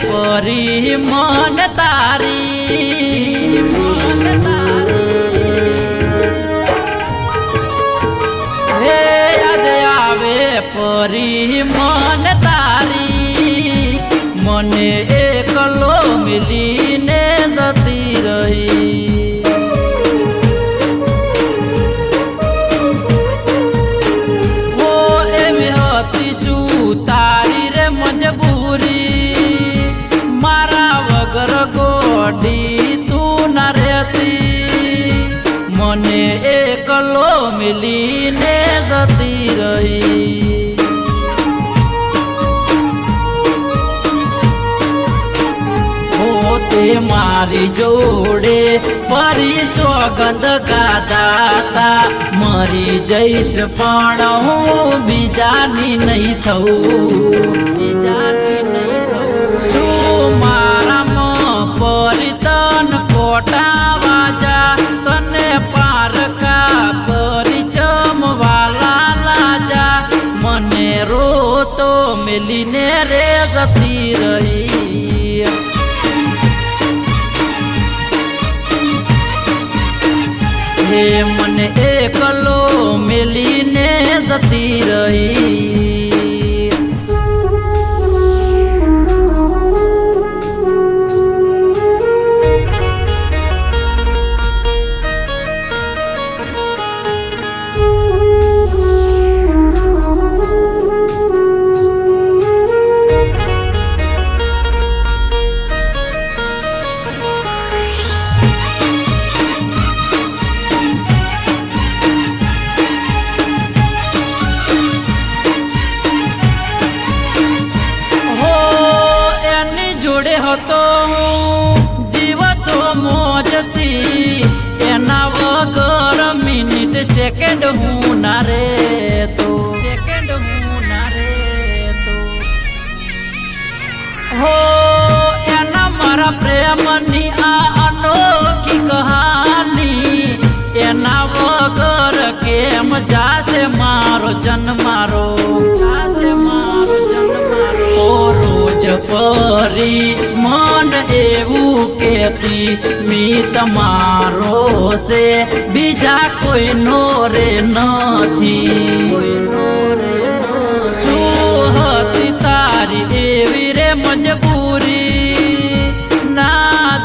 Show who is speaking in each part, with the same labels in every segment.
Speaker 1: परी मन तारी हे याद आवे परी मन तारी मने एकलो मिली ने जती रही हो एवी हती सुतारी रे मजबूरी मारा वगर गोडी तू न रहती मने एकलो मिली ने जती रही होते मारी जोड़े परी सोगंद गादाता मरी जैस पण हूँ बीजानी नहीं थऊ बीजानी नहीं परितन कोटा वाजा तने पारका परिचम वाला लाजा मने रो तो मिलीने रे जती रही हे मन एकलो मिलीने जती रही तो जीव तो मोजती एना वगर मिनिट सेकंड हूँ ना रे तो सेकंड हूँ ना रे तो हो एना मारा प्रेम नी आ अनोखी कहानी एना वगर केम जासे मारो जन मारो जासे मारो जन मारो रोज परी मन एवू केती मी तमारो से बीजा कोई नोरे नथी सुहती तारी एवी रे मजबूरी ना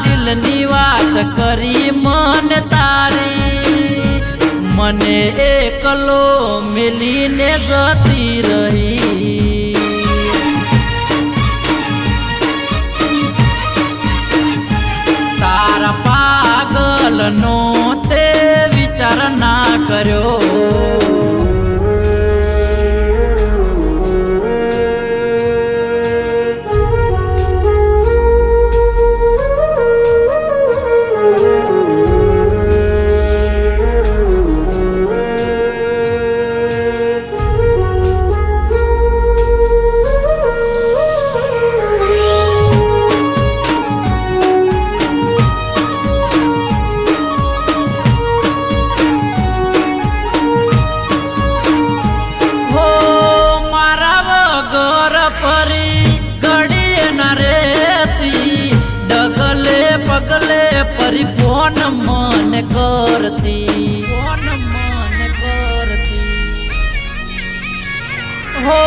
Speaker 1: दिल नी बात करी मन तारी मने एकलो मिली ने जती रही तारा पागल नो ते विचार ना करो पगले परी फोन मन करती हो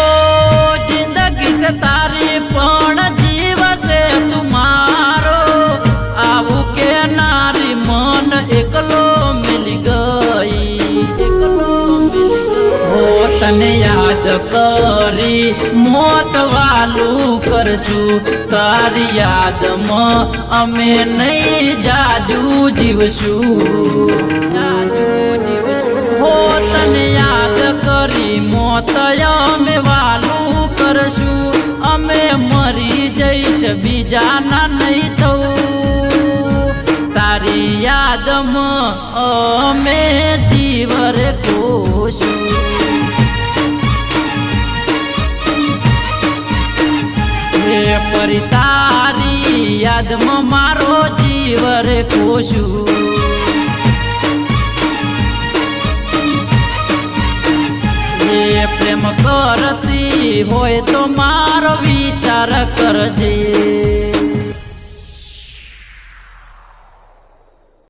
Speaker 1: जिंदगी से तारी पण जीव से तुम्हारो आबू के नारी मन एकलो मिल गई हो तने याद करी मोत वालू करसू तारी याद में अमे नहीं जाजू जीवसू हो तने याद करी मोत में वालू બીજાના નહીં થવું તારી યાદમાં અમે જીવ રે ખોશું પરી તારી યાદમાં મારો જીવ રે ખોશું પ્રેમ કરતી હોય તો મારો વિચાર કરજે